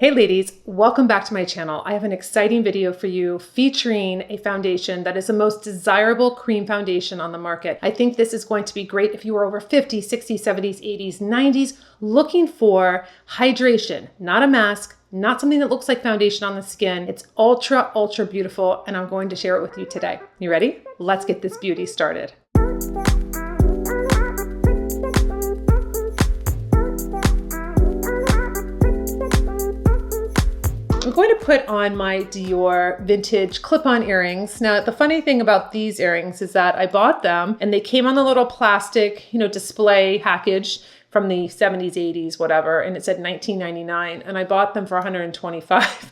Hey ladies, welcome back to my channel. I have an exciting video for you featuring a foundation that is the most desirable cream foundation on the market. I think this is going to be great if you are over 50, 60, 70s, 80s, 90s, looking for hydration, not a mask, not something that looks like foundation on the skin. It's ultra, ultra beautiful, and I'm going to share it with you today. You ready? Let's get this beauty started. I'm going to put on my Dior vintage clip-on earrings. Now, the funny thing about these earrings is that I bought them and they came on the little plastic, display package from the 70s, 80s, whatever, and it said $19.99, and I bought them for $125.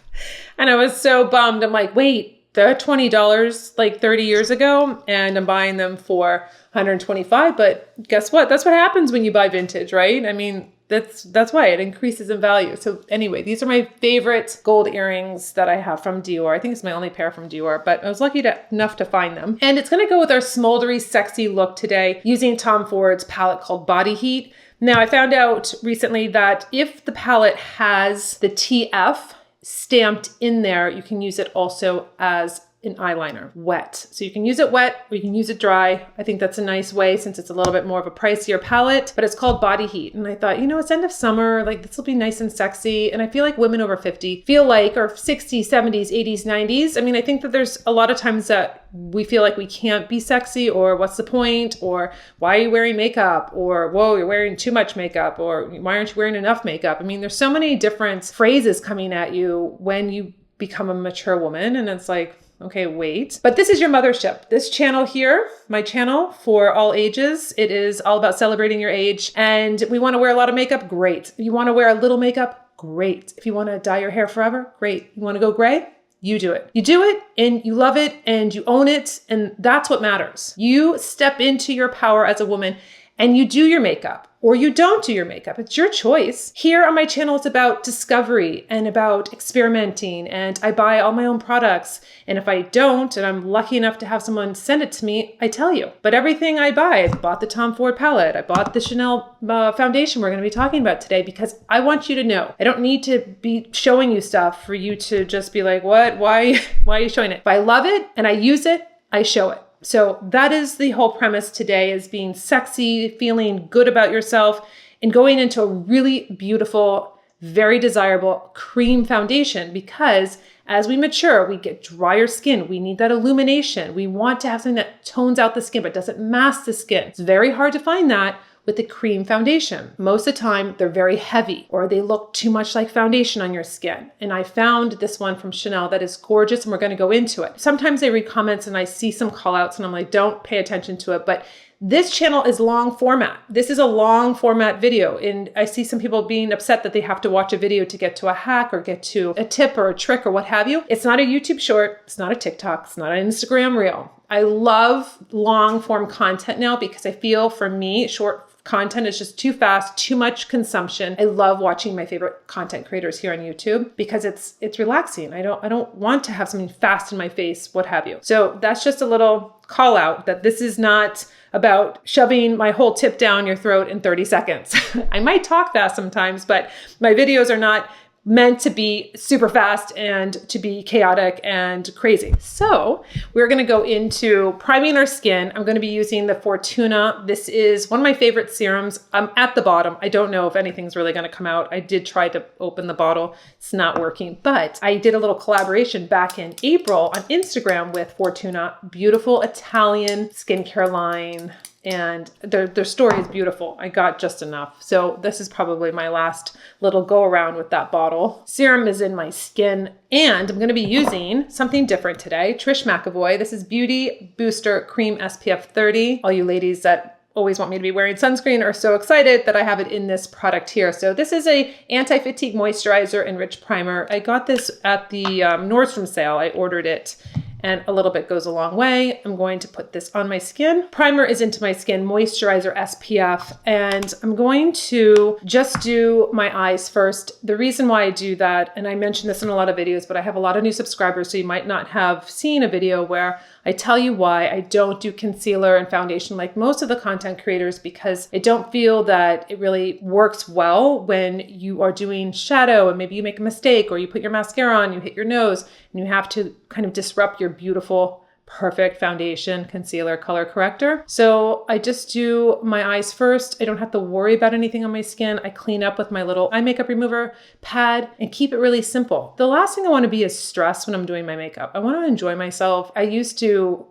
And I was so bummed. I'm like, wait, they're $20 like 30 years ago, and I'm buying them for $125. But guess what? That's what happens when you buy vintage, right? I mean, that's why it increases in value. So anyway, these are my favorite gold earrings that I have from Dior. I think it's my only pair from Dior, but I was lucky enough to find them. And it's going to go with our smoldery, sexy look today using Tom Ford's palette called Body Heat. Now, I found out recently that if the palette has the TF stamped in there, you can use it also as an eyeliner, wet. So you can use it wet or you can use it dry. I think that's a nice way since it's a little bit more of a pricier palette, but it's called Body Heat. And I thought, it's end of summer, like this will be nice and sexy. And I feel like women over 50 feel like, or 60s, 70s, 80s, 90s. I mean, I think that there's a lot of times that we feel like we can't be sexy, or what's the point, or why are you wearing makeup, or whoa, you're wearing too much makeup, or why aren't you wearing enough makeup? I mean, there's so many different phrases coming at you when you become a mature woman. And it's like, okay, wait. But this is your mothership. This channel here, my channel for all ages, it is all about celebrating your age. And we want to wear a lot of makeup, great. If you want to wear a little makeup, great. If you want to dye your hair forever, great. You want to go gray? You do it. You do it and you love it and you own it. And that's what matters. You step into your power as a woman and you do your makeup. Or you don't do your makeup. It's your choice. Here on my channel, it's about discovery and about experimenting, and I buy all my own products. And if I don't, and I'm lucky enough to have someone send it to me, I tell you. But everything I buy, I bought the Tom Ford palette, I bought the Chanel foundation we're going to be talking about today, because I want you to know. I don't need to be showing you stuff for you to just be like, what? Why are you showing it? If I love it and I use it, I show it. So that is the whole premise today, is being sexy, feeling good about yourself, and going into a really beautiful, very desirable cream foundation, because as we mature, we get drier skin. We need that illumination. We want to have something that tones out the skin, but doesn't mask the skin. It's very hard to find that with the cream foundation. Most of the time, they're very heavy, or they look too much like foundation on your skin. And I found this one from Chanel that is gorgeous, and we're going to go into it. Sometimes I read comments and I see some call outs and I'm like, don't pay attention to it. But this channel is long format. This is a long format video. And I see some people being upset that they have to watch a video to get to a hack or get to a tip or a trick or what have you. It's not a YouTube short. It's not a TikTok. It's not an Instagram reel. I love long form content now, because I feel, for me, short content is just too fast, too much consumption. I love watching my favorite content creators here on YouTube because it's relaxing. I don't want to have something fast in my face, what have you. So that's just a little call out that this is not about shoving my whole tip down your throat in 30 seconds. I might talk fast sometimes, but my videos are not meant to be super fast and to be chaotic and crazy. So we're going to go into priming our skin. I'm going to be using the Fortuna. This is one of my favorite serums. I'm at the bottom. I don't know if anything's really going to come out. I did try to open the bottle. It's not working, but I did a little collaboration back in April on Instagram with Fortuna. Beautiful Italian skincare line. And their story is beautiful. I got just enough. So this is probably my last little go around with that bottle. Serum is in my skin, and I'm going to be using something different today. Trish McEvoy. This is Beauty Booster Cream SPF 30. All you ladies that always want me to be wearing sunscreen are so excited that I have it in this product here. So this is a anti-fatigue moisturizer enriched primer. I got this at the Nordstrom sale. I ordered it. and a little bit goes a long way. I'm going to put this on my skin. Primer is into my skin, moisturizer, SPF, and I'm going to just do my eyes first. The reason why I do that, and I mentioned this in a lot of videos, but I have a lot of new subscribers, so you might not have seen a video where I tell you why I don't do concealer and foundation like most of the content creators, because I don't feel that it really works well when you are doing shadow and maybe you make a mistake or you put your mascara on, you hit your nose, and you have to kind of disrupt your beautiful, perfect foundation, concealer, color corrector. So I just do my eyes first. I don't have to worry about anything on my skin. I clean up with my little eye makeup remover pad and keep it really simple. The last thing I want to be is stressed when I'm doing my makeup. I want to enjoy myself. I used to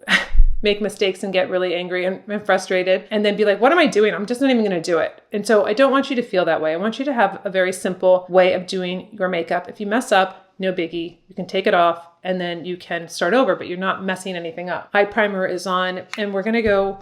make mistakes and get really angry and frustrated and then be like, what am I doing? I'm just not even going to do it. And so I don't want you to feel that way. I want you to have a very simple way of doing your makeup. If you mess up, no biggie. You can take it off and then you can start over, but you're not messing anything up. Eye primer is on, and we're gonna go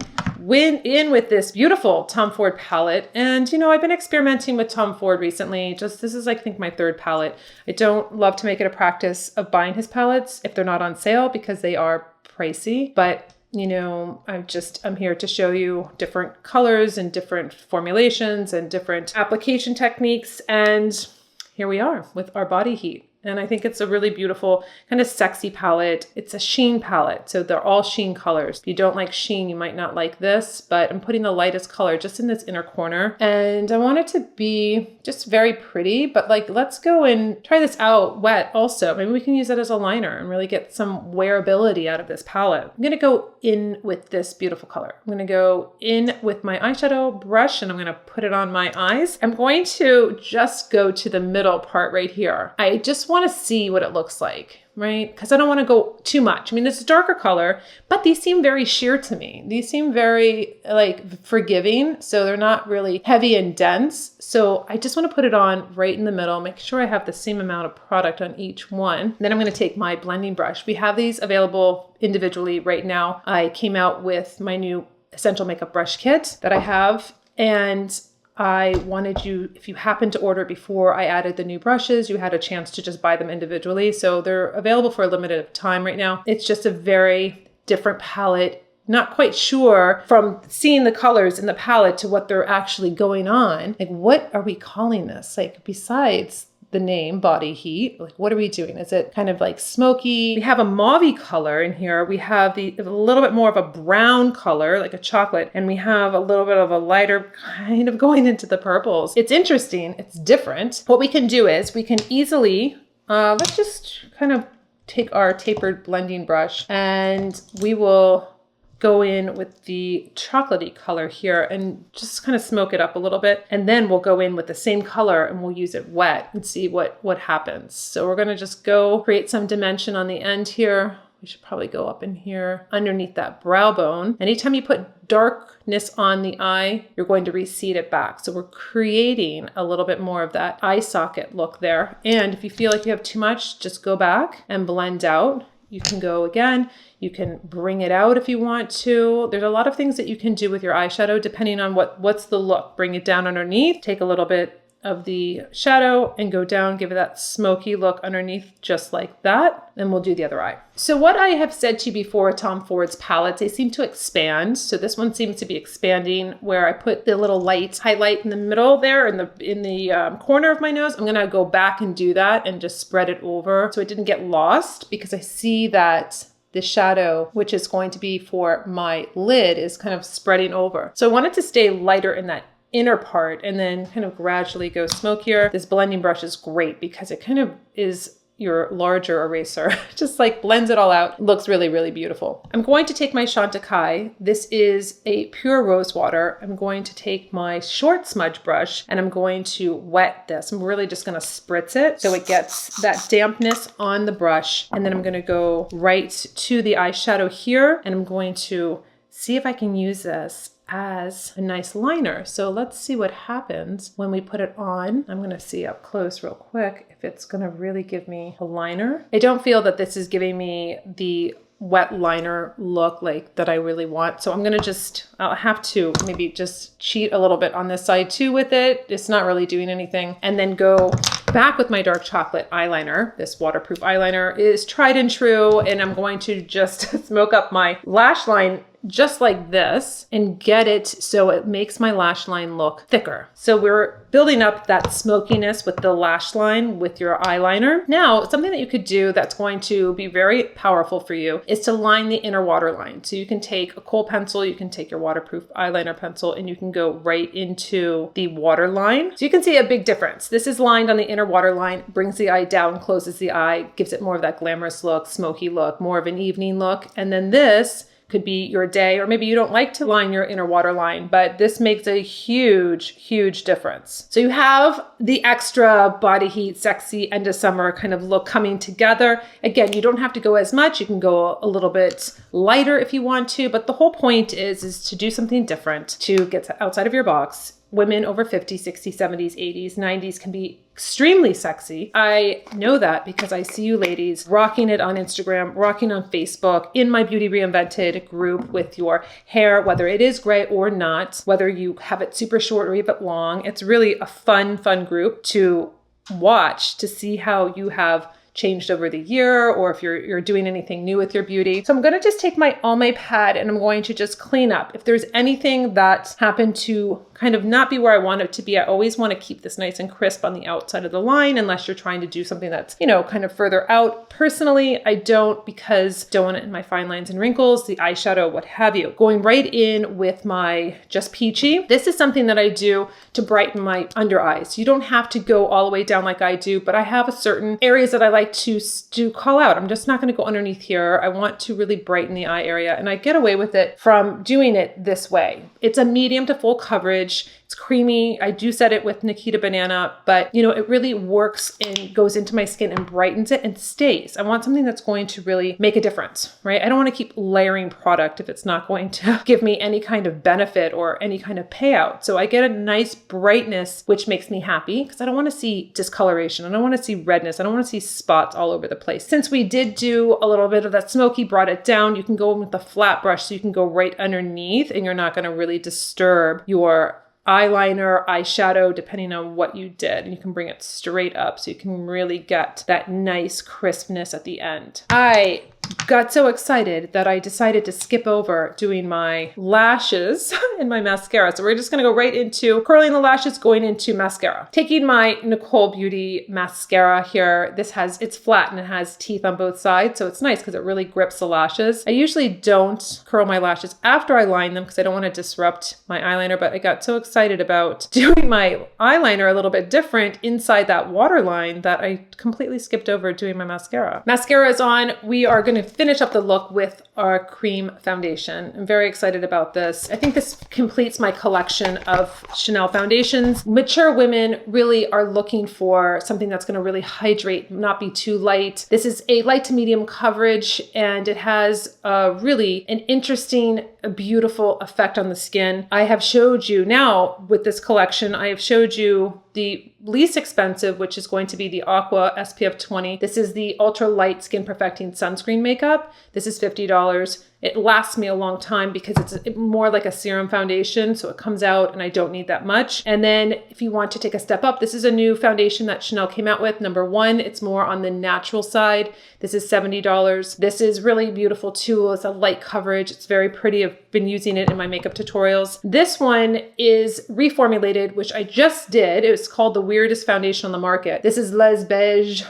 in with this beautiful Tom Ford palette. And you know, I've been experimenting with Tom Ford recently. This is like, I think, my third palette. I don't love to make it a practice of buying his palettes if they're not on sale because they are pricey, but you know, I'm here to show you different colors and different formulations and different application techniques. And here we are with our Body Heat. And I think it's a really beautiful, kind of sexy palette. It's a sheen palette, so they're all sheen colors. If you don't like sheen, you might not like this, but I'm putting the lightest color just in this inner corner. And I want it to be just very pretty, but like, let's go and try this out wet also. Maybe we can use it as a liner and really get some wearability out of this palette. I'm gonna go in with this beautiful color. I'm gonna go in with my eyeshadow brush and I'm gonna put it on my eyes. I'm going to just go to the middle part right here. I just want to see what it looks like, right? Because I don't want to go too much. I mean, it's a darker color, but these seem very sheer to me. These seem very like forgiving. So they're not really heavy and dense. So I just want to put it on right in the middle, make sure I have the same amount of product on each one. Then I'm going to take my blending brush. We have these available individually right now. I came out with my new essential makeup brush kit that I have, and I wanted you, if you happened to order before I added the new brushes, you had a chance to just buy them individually. So they're available for a limited time right now. It's just a very different palette. Not quite sure from seeing the colors in the palette to what they're actually going on. Like, what are we calling this? Like, besides the name Body Heat, like, what are we doing? Is it kind of like smoky? We have a mauve color in here. We have a little bit more of a brown color, like a chocolate, and we have a little bit of a lighter kind of going into the purples. It's interesting. It's different. What we can do is we can easily, let's just kind of take our tapered blending brush and we will go in with the chocolatey color here and just kind of smoke it up a little bit. And then we'll go in with the same color and we'll use it wet and see what happens. So we're going to just go create some dimension on the end here. We should probably go up in here underneath that brow bone. Anytime you put darkness on the eye, you're going to recede it back. So we're creating a little bit more of that eye socket look there. And if you feel like you have too much, just go back and blend out. You can go again. You can bring it out if you want to. There's a lot of things that you can do with your eyeshadow depending on what's the look. Bring it down underneath, take a little bit of the shadow and go down, give it that smoky look underneath just like that. Then we'll do the other eye. So what I have said to you before with Tom Ford's palettes, they seem to expand. So this one seems to be expanding where I put the little light highlight in the middle there in the corner of my nose. I'm gonna go back and do that and just spread it over so it didn't get lost, because I see that the shadow, which is going to be for my lid, is kind of spreading over. So I want it to stay lighter in that inner part and then kind of gradually go smokier. This blending brush is great because it kind of is your larger eraser. Just like blends it all out. It looks really, really beautiful. I'm going to take my Chantecaille. This is a pure rose water. I'm going to take my short smudge brush and I'm going to wet this. I'm really just going to spritz it so it gets that dampness on the brush. And then I'm going to go right to the eyeshadow here and I'm going to see if I can use this as a nice liner. So let's see what happens when we put it on. I'm going to see up close real quick if it's going to really give me a liner. I don't feel that this is giving me the wet liner look like that I really want. So I'm going to I'll have to maybe just cheat a little bit on this side too with it. It's not really doing anything. And then go back with my dark chocolate eyeliner. This waterproof eyeliner is tried and true. And I'm going to just smoke up my lash line just like this and get it so it makes my lash line look thicker. So we're building up that smokiness with the lash line with your eyeliner. Now, something that you could do that's going to be very powerful for you is to line the inner waterline. So you can take a kohl pencil, you can take your waterproof eyeliner pencil, and you can go right into the waterline. So you can see a big difference. This is lined on the inner waterline, brings the eye down, closes the eye, gives it more of that glamorous look, smoky look, more of an evening look. And then this could be your day, or maybe you don't like to line your inner waterline, but this makes a huge, huge difference. So you have the extra body heat, sexy end of summer kind of look coming together. Again, you don't have to go as much. You can go a little bit lighter if you want to, but the whole point is to do something different, to get outside of your box. Women over 50, 60s, 70s, 80s, 90s can be extremely sexy. I know that because I see you ladies rocking it on Instagram, rocking on Facebook, in my Beauty Reinvented group with your hair, whether it is gray or not, whether you have it super short or even long. It's really a fun group to watch, to see how you have changed over the year, or if you're doing anything new with your beauty. So I'm going to just take my Almay pad and I'm going to just clean up. If there's anything that happened to kind of not be where I want it to be, I always want to keep this nice and crisp on the outside of the line, unless you're trying to do something that's, you know, kind of further out. Personally, I don't, because don't want it in my fine lines and wrinkles, the eyeshadow, what have you. Going right in with my Just Peachy. This is something that I do to brighten my under eyes. You don't have to go all the way down like I do, but I have a certain areas that I like to call out. I'm just not going to go underneath here. I want to really brighten the eye area, and I get away with it from doing it this way. It's a medium to full coverage. It's creamy. I do set it with Nikita Banana, but you know, it really works and goes into my skin and brightens it and stays. I want something that's going to really make a difference, right? I don't want to keep layering product if it's not going to give me any kind of benefit or any kind of payout. So I get a nice brightness, which makes me happy, because I don't want to see discoloration. I don't want to see redness. I don't want to see spots all over the place. Since we did do a little bit of that smoky, brought it down, you can go in with a flat brush so you can go right underneath and you're not going to really disturb your eyeliner, eyeshadow, depending on what you did. And you can bring it straight up so you can really get that nice crispness at the end. I got so excited that I decided to skip over doing my lashes and my mascara. So we're just going to go right into curling the lashes, going into mascara. Taking my Nikol Beauty mascara here. It's flat and it has teeth on both sides. So it's nice because it really grips the lashes. I usually don't curl my lashes after I line them because I don't want to disrupt my eyeliner, but I got so excited about doing my eyeliner a little bit different inside that waterline that I completely skipped over doing my mascara. Mascara is on. We are going to finish up the look with our cream foundation. I'm very excited about this. I think this completes my collection of Chanel foundations. Mature women really are looking for something that's going to really hydrate, not be too light. This is a light to medium coverage, and it has really an interesting, beautiful effect on the skin. I have showed you now with this collection, I have showed you the least expensive, which is going to be the Aqua SPF 20. This is the Ultra Light Skin Perfecting Sunscreen Makeup. This is $50. It lasts me a long time because it's more like a serum foundation, so it comes out and I don't need that much. And then if you want to take a step up, this is a new foundation that Chanel came out with. Number one, it's more on the natural side. This is $70. This is really beautiful too. It's a light coverage. It's very pretty. I've been using it in my makeup tutorials. This one is reformulated, which I just did. It was called the weirdest foundation on the market. This is Les Beige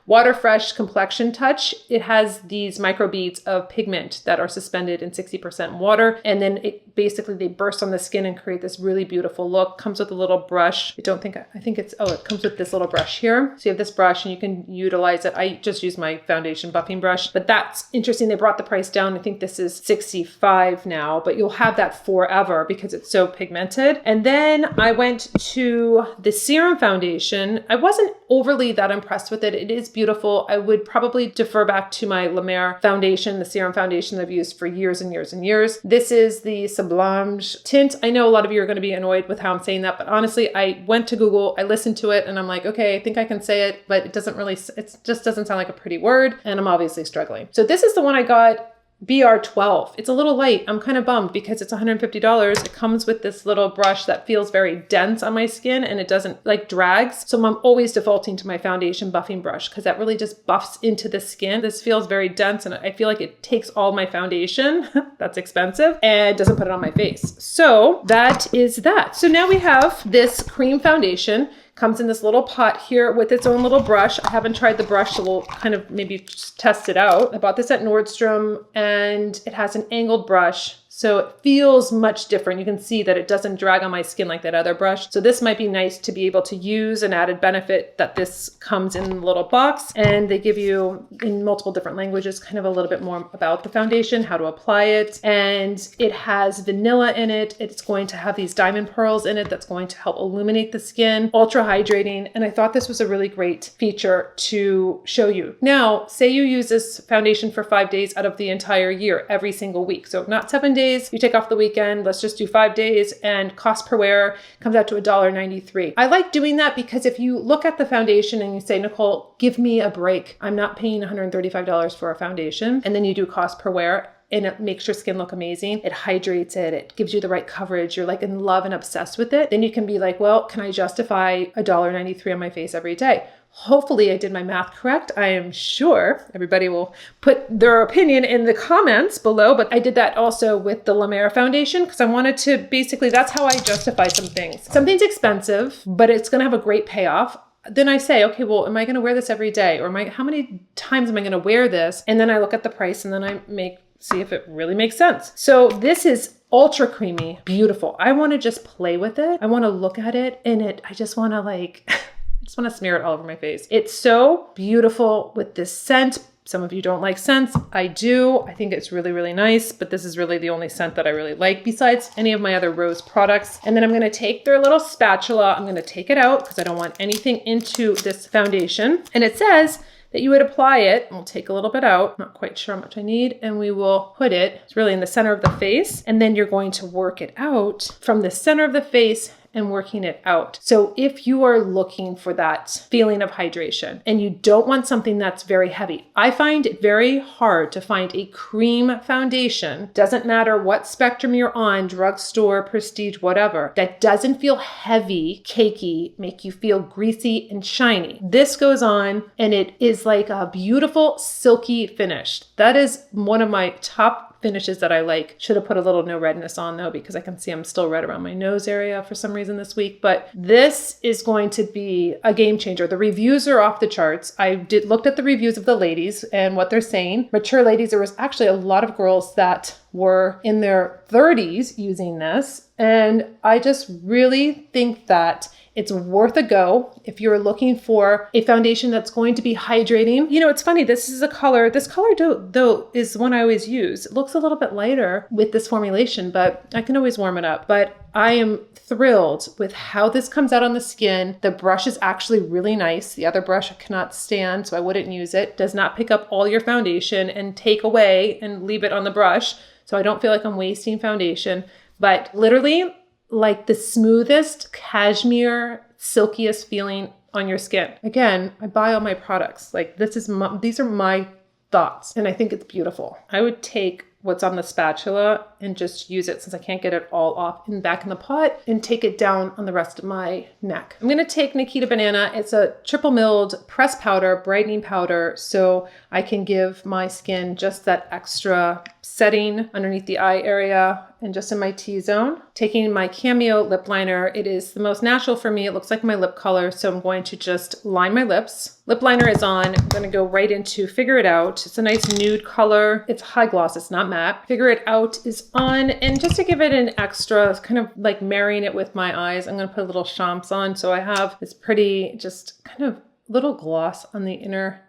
Water Fresh Complexion Touch. It has these micro beads of pigment that are suspended in 60% water. And then they burst on the skin and create this really beautiful look. Comes with a little brush. It comes with this little brush here. So you have this brush and you can utilize it. I just use my foundation buffing brush, but that's interesting. They brought the price down. I think this is $65 now, but you'll have that forever because it's so pigmented. And then I went to the serum foundation. I wasn't overly that impressed with it. It is beautiful. I would probably defer back to my La Mer foundation, the serum foundation that I've used for years and years and years. This is the Sublime Tint. I know a lot of you are going to be annoyed with how I'm saying that, but honestly, I went to Google, I listened to it, and I'm like, okay, I think I can say it, but it just doesn't sound like a pretty word, and I'm obviously struggling. So this is the one I got, BR12. It's a little light. I'm kind of bummed because it's $150. It comes with this little brush that feels very dense on my skin and it doesn't like drags. So I'm always defaulting to my foundation buffing brush because that really just buffs into the skin. This feels very dense and I feel like it takes all my foundation, that's expensive, and doesn't put it on my face. So that is that. So now we have this cream foundation. Comes in this little pot here with its own little brush. I haven't tried the brush, so we'll kind of maybe just test it out. I bought this at Nordstrom and it has an angled brush. So it feels much different. You can see that it doesn't drag on my skin like that other brush. So this might be nice to be able to use, an added benefit that this comes in a little box and they give you in multiple different languages kind of a little bit more about the foundation, how to apply it. And it has vanilla in it. It's going to have these diamond pearls in it that's going to help illuminate the skin, ultra hydrating. And I thought this was a really great feature to show you. Now, say you use this foundation for 5 days out of the entire year, every single week. So not 7 days. You take off the weekend, let's just do 5 days, and cost per wear comes out to $1.93. I like doing that because if you look at the foundation and you say, Nicole, give me a break. I'm not paying $135 for a foundation. And then you do cost per wear and it makes your skin look amazing. It hydrates it. It gives you the right coverage. You're like in love and obsessed with it. Then you can be like, well, can I justify $1.93 on my face every day? Hopefully I did my math correct. I am sure everybody will put their opinion in the comments below, but I did that also with the La Mer foundation because I wanted to basically, that's how I justify some things. Something's expensive, but it's going to have a great payoff. Then I say, okay, well, am I going to wear this every day? Or how many times am I going to wear this? And then I look at the price and then I see if it really makes sense. So this is ultra creamy, beautiful. I want to just play with it. I want to look at it and I just want to like, I just want to smear it all over my face. It's so beautiful with this scent. Some of you don't like scents. I do. I think it's really, really nice, but this is really the only scent that I really like besides any of my other rose products. And then I'm going to take their little spatula. I'm going to take it out because I don't want anything into this foundation. And it says that you would apply it. We'll take a little bit out. Not quite sure how much I need. And we will put it, it's really in the center of the face. And then you're going to work it out from the center of the face and working it out. So if you are looking for that feeling of hydration and you don't want something that's very heavy, I find it very hard to find a cream foundation, doesn't matter what spectrum you're on, drugstore, prestige, whatever, that doesn't feel heavy, cakey, make you feel greasy and shiny. This goes on and it is like a beautiful silky finish. That is one of my top finishes that I like. Should have put a little no redness on though, because I can see I'm still red around my nose area for some reason this week, but this is going to be a game changer. The reviews are off the charts. I looked at the reviews of the ladies and what they're saying. Mature ladies, there was actually a lot of girls that were in their 30s using this. And I just really think that it's worth a go if you're looking for a foundation that's going to be hydrating. You know, it's funny, this color though is one I always use. It looks a little bit lighter with this formulation, but I can always warm it up. But I am thrilled with how this comes out on the skin. The brush is actually really nice. The other brush I cannot stand, so I wouldn't use it. Does not pick up all your foundation and take away and leave it on the brush. So I don't feel like I'm wasting foundation, but literally like the smoothest cashmere, silkiest feeling on your skin. Again, I buy all my products. Like these are my thoughts and I think it's beautiful. I would take what's on the spatula and just use it since I can't get it all off and back in the pot and take it down on the rest of my neck. I'm going to take Nikita Banana. It's a triple milled pressed powder, brightening powder, so I can give my skin just that extra setting underneath the eye area and just in my T-zone. Taking my Cameo lip liner. It is the most natural for me. It looks like my lip color, so I'm going to just line my lips. Lip liner is on. I'm going to go right into Figure It Out. It's a nice nude color. It's high gloss. It's not matte. Figure It Out is on. And just to give it an extra, kind of like marrying it with my eyes, I'm going to put a little champs on. So I have this pretty, just kind of little gloss on the inner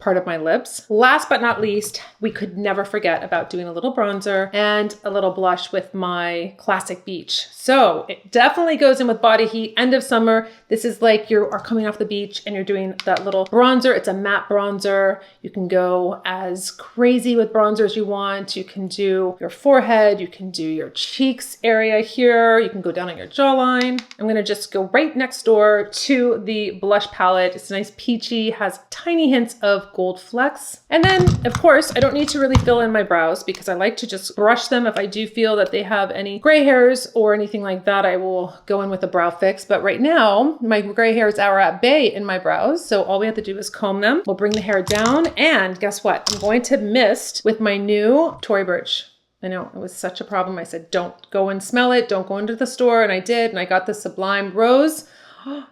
part of my lips. Last but not least, we could never forget about doing a little bronzer and a little blush with my Classic Beach. So it definitely goes in with body heat, end of summer. This is like you are coming off the beach and you're doing that little bronzer. It's a matte bronzer. You can go as crazy with bronzer as you want. You can do your forehead, you can do your cheeks area here, you can go down on your jawline. I'm gonna just go right next door to the blush palette. It's nice peachy, has tiny hints of gold flecks. And then of course, I don't need to really fill in my brows because I like to just brush them. If I do feel that they have any gray hairs or anything like that, I will go in with a brow fix. But right now, my gray hairs are at bay in my brows. So all we have to do is comb them. We'll bring the hair down, and guess what? I'm going to mist with my new Tory Burch. I know it was such a problem. I said, don't go and smell it. Don't go into the store. And I did. And I got the Sublime Rose.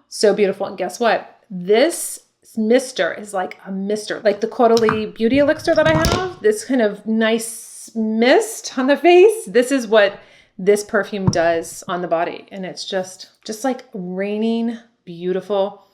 So beautiful. And guess what? This mister is like a mister, like the Caudalie Beauty Elixir that I have. This kind of nice mist on the face. This is what this perfume does on the body. And it's just like raining, beautiful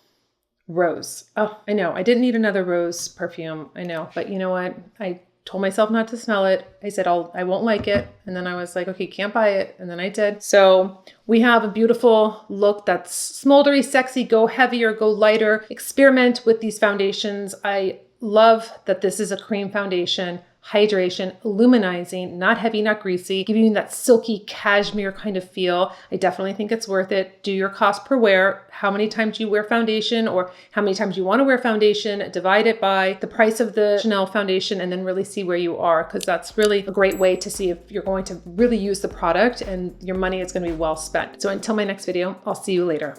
rose. Oh, I know. I didn't need another rose perfume. I know. But you know what? I told myself not to smell it. I said, I won't like it. And then I was like, okay, can't buy it. And then I did. So we have a beautiful look that's smoldery, sexy, go heavier, go lighter, experiment with these foundations. I love that this is a cream foundation. Hydration, luminizing, not heavy, not greasy, giving you that silky cashmere kind of feel. I definitely think it's worth it. Do your cost per wear. How many times you wear foundation or how many times you want to wear foundation, divide it by the price of the Chanel foundation and then really see where you are, because that's really a great way to see if you're going to really use the product and your money is going to be well spent. So until my next video, I'll see you later.